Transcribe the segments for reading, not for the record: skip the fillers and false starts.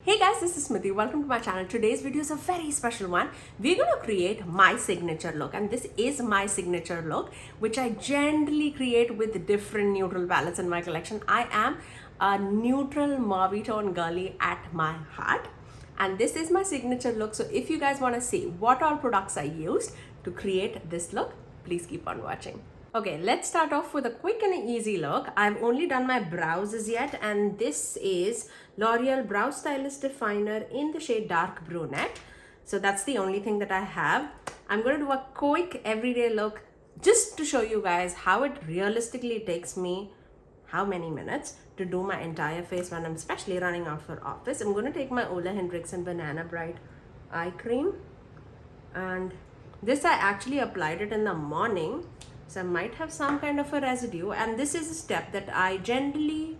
Hey guys, this is Smithy. Welcome to my channel. Today's video is a very special one. We're going to create my signature look, and this is my signature look, which I generally create with different neutral palettes in my collection. I am a neutral mauve tone girly at my heart, and this is my signature look. So if you guys want to see what all products I used to create this look, please keep on watching. Okay, let's start off with a quick and easy look. I've only done my brows as yet, and this is L'Oreal Brow Stylist Definer in the shade Dark Brunette. So that's the only thing that I have. I'm going to do a quick everyday look just to show you guys how it realistically takes me how many minutes to do my entire face when I'm especially running out for office. I'm going to take my Ole Henrikson Banana Bright Eye Cream, and this I actually applied it in the morning. So I might have some kind of a residue, and this is a step that I generally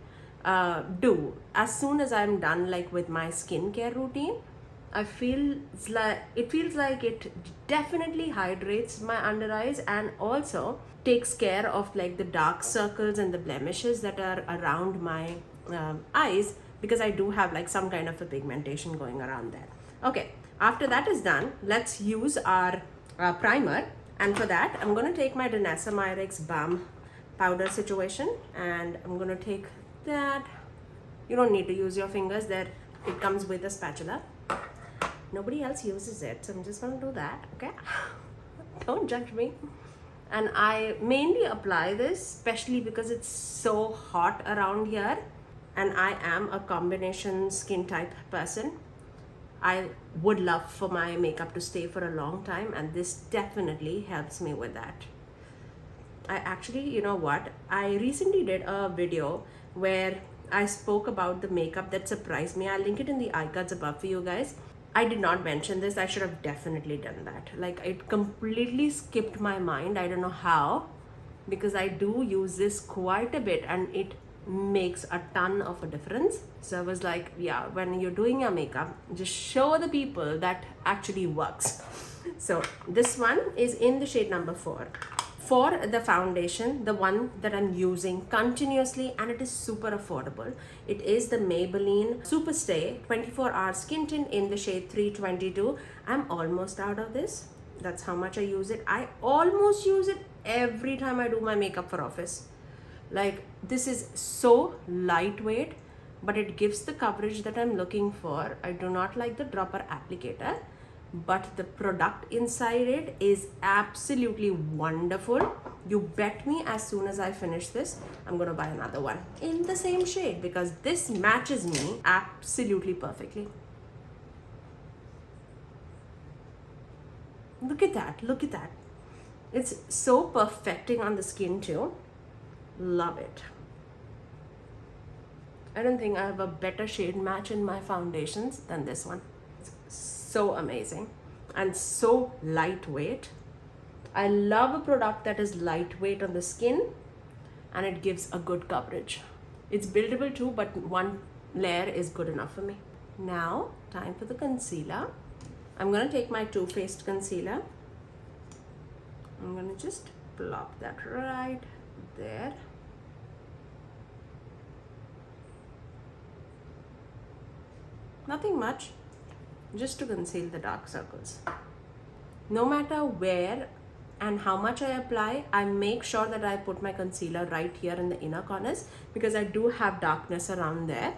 do as soon as I'm done like with my skincare routine. It feels like it definitely hydrates my under eyes and also takes care of like the dark circles and the blemishes that are around my eyes, because I do have like some kind of a pigmentation going around there. Okay, after that is done, let's use our primer. And for that, I'm going to take my Danessa Myricks Balm powder situation, and I'm going to take that. You don't need to use your fingers there. It comes with a spatula. Nobody else uses it, so I'm just going to do that, okay? Don't judge me. And I mainly apply this, especially because it's so hot around here, and I am a combination skin type person. I would love for my makeup to stay for a long time, and this definitely helps me with that. I actually, you know what? I recently did a video where I spoke about the makeup that surprised me. I'll link it in the icons above for you guys. I did not mention this. I should have definitely done that. Like, it completely skipped my mind. I don't know how, because I do use this quite a bit and it makes a ton of a difference. So I was like, yeah, when you're doing your makeup, just show the people that actually works. So this one is in the shade number 4. For the foundation, the one that I'm using continuously, and it is super affordable, it is the Maybelline Super Stay 24-hour skin tint in the shade 322. I'm almost out of this. That's how much I use it. I almost use it every time I do my makeup for office. Like, this is so lightweight, but it gives the coverage that I'm looking for. I do not like the dropper applicator, but the product inside it is absolutely wonderful. You bet me, as soon as I finish this, I'm gonna buy another one in the same shade, because this matches me absolutely perfectly. Look at that, look at that. It's so perfecting on the skin too. Love it. I don't think I have a better shade match in my foundations than this one. It's so amazing and so lightweight. I love a product that is lightweight on the skin and it gives a good coverage. It's buildable too, but one layer is good enough for me. Now, time for the concealer. I'm going to take my Too Faced concealer. I'm going to just plop that right there. Nothing much, just to conceal the dark circles. No matter where and how much I apply, I make sure that I put my concealer right here in the inner corners, because I do have darkness around there,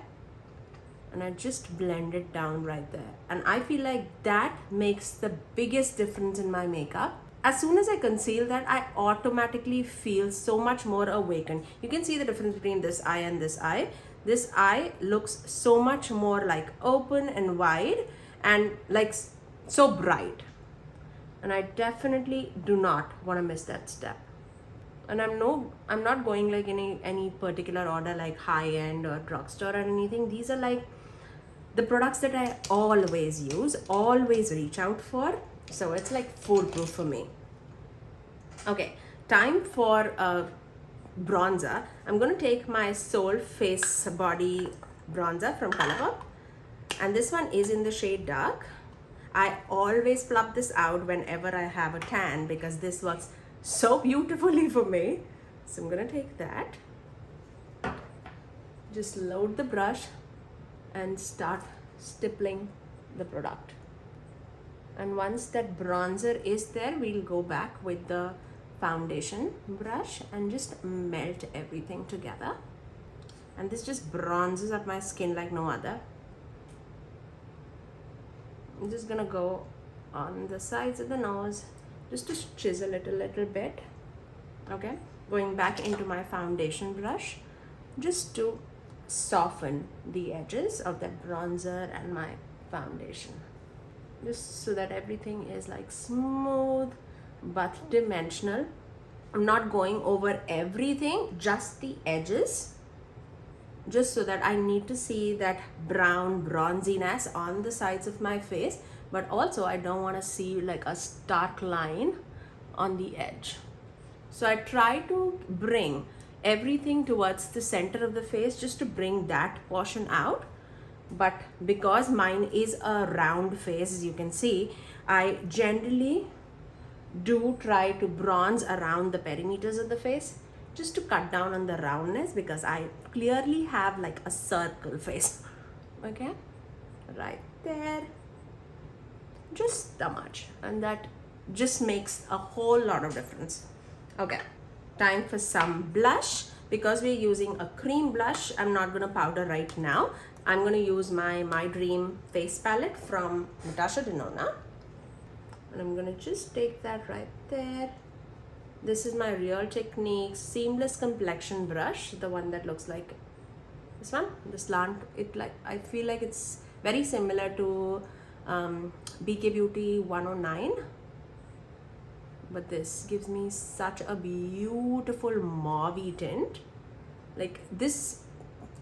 and I just blend it down right there. And I feel like that makes the biggest difference in my makeup. As soon as I conceal that, I automatically feel so much more awakened. You can see the difference between this eye and this eye. This eye looks so much more like open and wide and like so bright. And I definitely do not want to miss that step. And I'm not going like any particular order, like high end or drugstore or anything. These are like the products that I always use, always reach out for. So it's like foolproof for me. Okay, time for bronzer. I'm going to take my Soul Face Body bronzer from Colourpop, and this one is in the shade Dark. I always pluck this out whenever I have a tan, because this works so beautifully for me. So I'm going to take that, just load the brush and start stippling the product. And once that bronzer is there, we'll go back with the foundation brush and just melt everything together. And this just bronzes up my skin like no other. I'm just gonna go on the sides of the nose just to chisel it a little bit. Okay, going back into my foundation brush just to soften the edges of that bronzer and my foundation, just so that everything is like smooth but dimensional. I'm not going over everything, just the edges, just so that I need to see that brown bronziness on the sides of my face, but also I don't want to see like a stark line on the edge. So I try to bring everything towards the center of the face just to bring that portion out. But because mine is a round face, as you can see, I generally do try to bronze around the perimeters of the face just to cut down on the roundness, because I clearly have like a circle face. Okay, right there, just that much, and that just makes a whole lot of difference. Okay, time for some blush. Because we're using a cream blush, I'm not gonna powder right now. I'm gonna use my Dream face palette from Natasha Denona, and I'm gonna just take that right there. This is my Real Techniques seamless complexion brush, the one that looks like this one, the slant. It like, I feel like it's very similar to BK Beauty 109, but this gives me such a beautiful mauvey tint. Like, this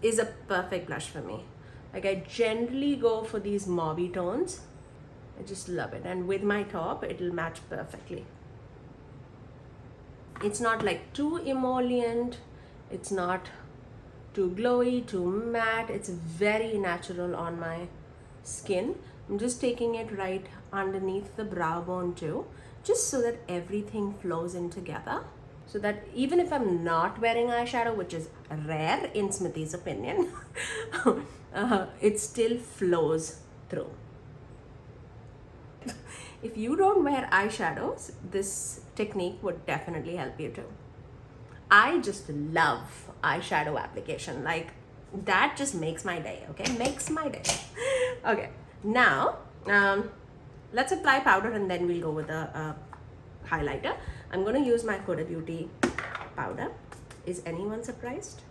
is a perfect blush for me. Like, I generally go for these mauvey tones. I just love it, and with my top it'll match perfectly. It's not like too emollient, it's not too glowy, too matte. It's very natural on my skin. I'm just taking it right underneath the brow bone too, just so that everything flows in together, so that even if I'm not wearing eyeshadow, which is rare in Smithy's opinion, it still flows through. If you don't wear eyeshadows, this technique would definitely help you too. I just love eyeshadow application. Like, that just makes my day, okay? Makes my day. Okay, now let's apply powder and then we'll go with the highlighter. I'm gonna use my Huda Beauty powder. Is anyone surprised?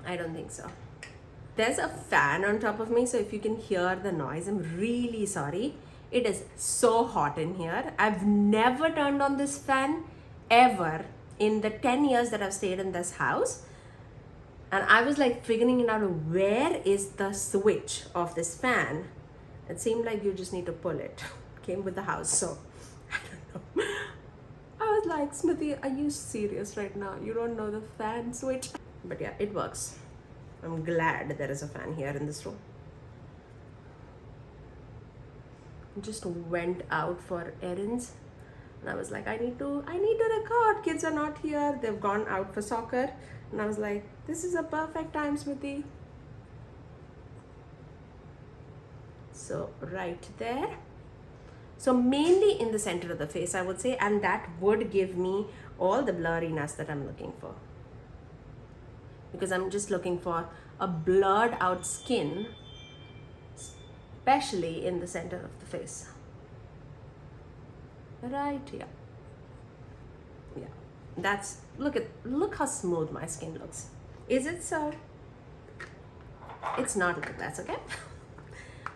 I don't think so. There's a fan on top of me, so if you can hear the noise, I'm really sorry. It is so hot in here. I've never turned on this fan ever in the 10 years that I've stayed in this house. And I was like figuring it out, where is the switch of this fan? It seemed like you just need to pull it. Came with the house, so I don't know. I was like, Smithy, are you serious right now? You don't know the fan switch? But yeah, it works. I'm glad there is a fan here in this room. Just went out for errands and I was like, I need to record. Kids are not here, they've gone out for soccer, and I was like, this is a perfect time, Smithy. So right there, so mainly in the center of the face, I would say, and that would give me all the blurriness that I'm looking for, because I'm just looking for a blurred out skin, especially in the center of the face. Right here. Yeah, that's, look how smooth my skin looks. Is it so? It's not like that, okay?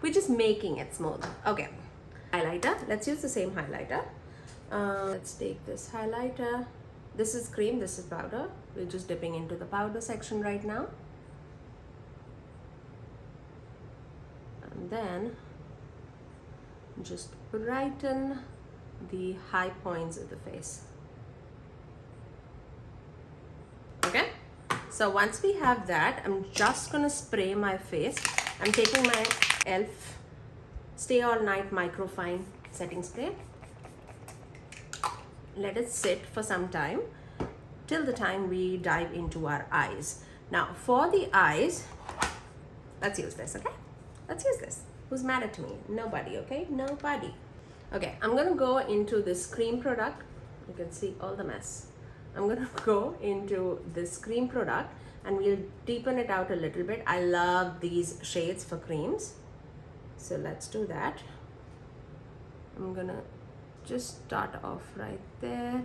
We're just making it smooth. Okay, highlighter. Let's use the same highlighter. Let's take this highlighter. This is cream, this is powder. We're just dipping into the powder section right now. And then just brighten the high points of the face. Okay, so once we have that, I'm just gonna spray my face. I'm taking my e.l.f. Stay All Night Microfine Setting Spray. Let it sit for some time till the time we dive into our eyes. Now for the eyes, let's use this, okay? Let's use this. Who's mad at me? Nobody, okay? Nobody. Okay, I'm gonna go into this cream product. You can see all the mess. I'm gonna go into this cream product and we'll deepen it out a little bit. I love these shades for creams. So let's do that. I'm gonna just start off right there.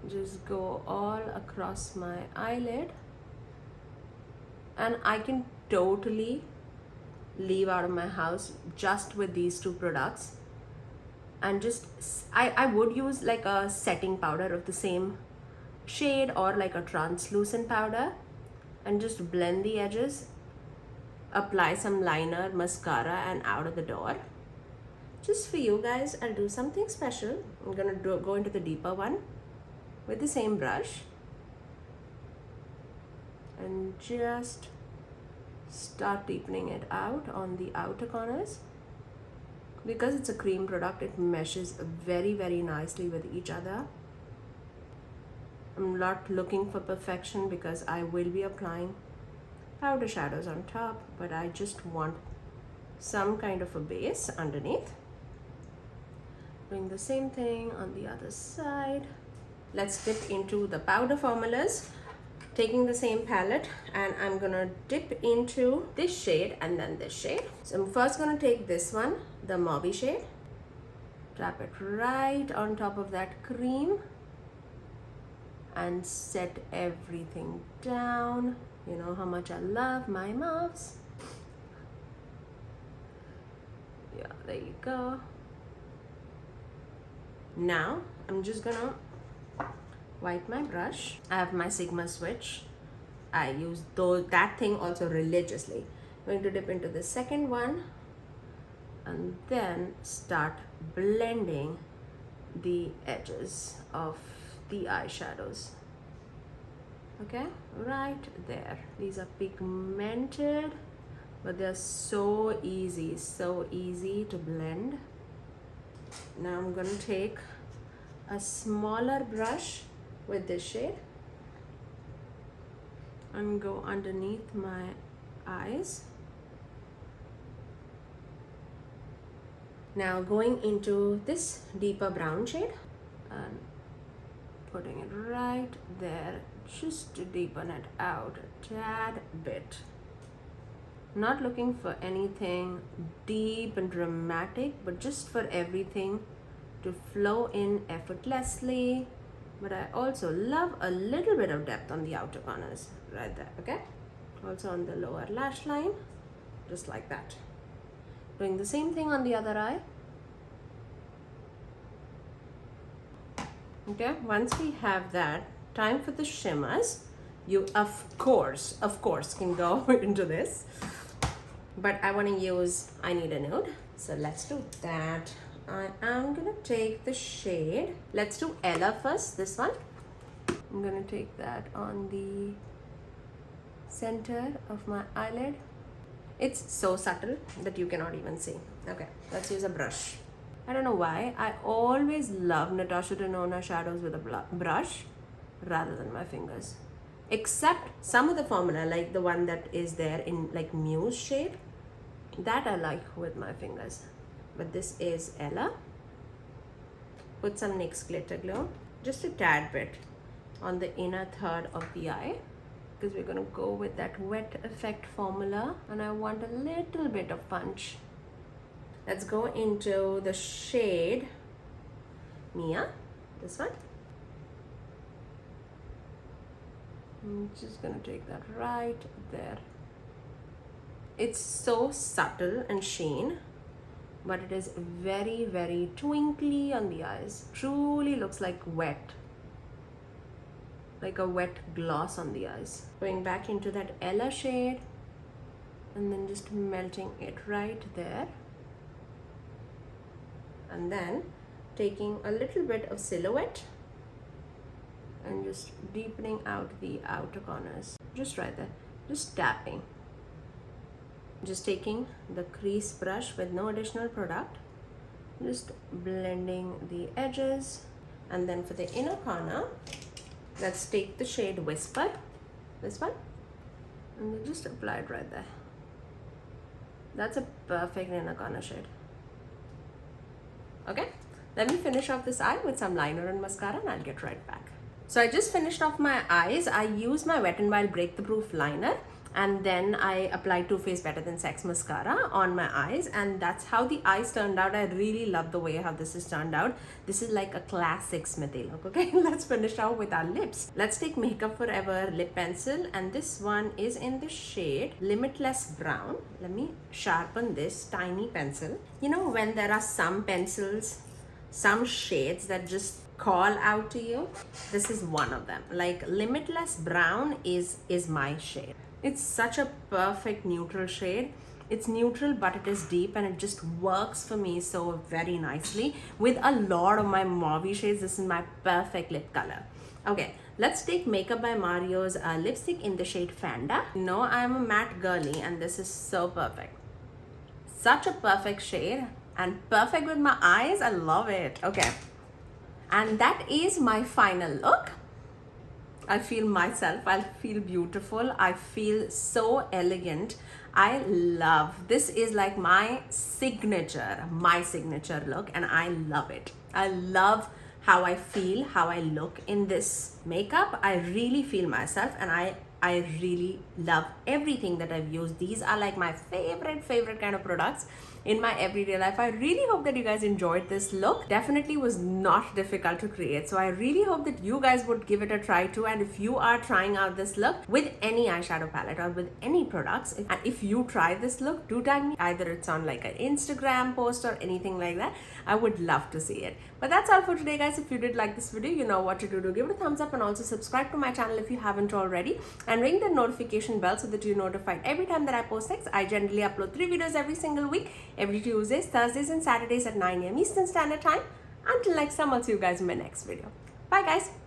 Just go all across my eyelid. And I can totally leave out of my house just with these two products. And just, I would use like a setting powder of the same shade or like a translucent powder and just blend the edges, apply some liner, mascara, and out of the door. Just for you guys, I'll do something special. I'm gonna go into the deeper one with the same brush and just start deepening it out on the outer corners. Because it's a cream product, it meshes very, very nicely with each other. I'm not looking for perfection because I will be applying powder shadows on top, but I just want some kind of a base underneath. Doing the same thing on the other side. Let's dip into the powder formulas. Taking the same palette, and I'm gonna dip into this shade and then this shade. So I'm first gonna take this one, the mauve shade, tap it right on top of that cream and set everything down. You know how much I love my mauves. Yeah, there you go. Now I'm just gonna wipe my brush. I have my Sigma switch. I use that thing also religiously. I'm going to dip into the second one and then start blending the edges of the eyeshadows. Okay, right there. These are pigmented, but they're so easy to blend. Now I'm gonna take a smaller brush with this shade and go underneath my eyes. Now going into this deeper brown shade and putting it right there just to deepen it out a tad bit. Not looking for anything deep and dramatic, but just for everything to flow in effortlessly. But I also love a little bit of depth on the outer corners right there, okay? Also on the lower lash line, just like that. Doing the same thing on the other eye. Okay, once we have that, time for the shimmers. You of course can go into this, but I want to use I Need a Nude, so let's do that. I am gonna take the shade, let's do Ella first, this one. I'm gonna take that on the center of my eyelid. It's so subtle that you cannot even see. Okay, let's use a brush. I don't know why, I always love Natasha Denona shadows with a brush rather than my fingers. Except some of the formula, like the one that is there in like Muse shade, that I like with my fingers. But this is Ella. Put some NYX glitter glue, just a tad bit on the inner third of the eye, because we're gonna go with that wet effect formula and I want a little bit of punch. Let's go into the shade Mia, this one. I'm just gonna take that right there. It's so subtle and sheen, but it is very, very twinkly on the eyes. Truly looks like wet, like a wet gloss on the eyes. Going back into that Ella shade and then just melting it right there. And then taking a little bit of Silhouette and just deepening out the outer corners. Just right there, just tapping. Just taking the crease brush with no additional product, just blending the edges. And then for the inner corner, let's take the shade Whisper, this one. And then just apply it right there. That's a perfect inner corner shade. Okay, let me finish off this eye with some liner and mascara and I'll get right back. So I just finished off my eyes. I used my Wet n Wild Break the Proof liner and then I applied Too Faced Better Than Sex mascara on my eyes, and that's how the eyes turned out. I really love the way how this has turned out. This is like a classic Smithy look. Okay, let's finish out with our lips. Let's take Makeup Forever lip pencil, and this one is in the shade Limitless Brown. Let me sharpen this tiny pencil. You know when there are some pencils, some shades that just call out to you? This is one of them. Like Limitless Brown is my shade. It's such a perfect neutral shade. It's neutral, but it is deep and it just works for me so very nicely. With a lot of my mauve shades, this is my perfect lip color. Okay, let's take Makeup by Mario's lipstick in the shade Fanda. You know, I'm a matte girly and this is so perfect. Such a perfect shade and perfect with my eyes. I love it. Okay, and that is my final look. I feel myself, I feel beautiful, I feel so elegant. I love, this is like my signature look, and I love it. I love how I feel, how I look in this makeup. I really feel myself, and I really love everything that I've used. These are like my favorite kind of products in my everyday life. I really hope that you guys enjoyed this look. Definitely was not difficult to create, so I really hope that you guys would give it a try too. And if you are trying out this look with any eyeshadow palette or with any products, and if you try this look, do tag me. Either it's on like an Instagram post or anything like that. I would love to see it. But that's all for today, guys. If you did like this video, you know what to do. Give it a thumbs up and also subscribe to my channel if you haven't already, and ring the notification bell so that you're notified every time that I post next. I generally upload 3 videos every single week, every Tuesdays, Thursdays and Saturdays at 9 AM Eastern Standard Time. Until next time, I'll see you guys in my next video. Bye guys.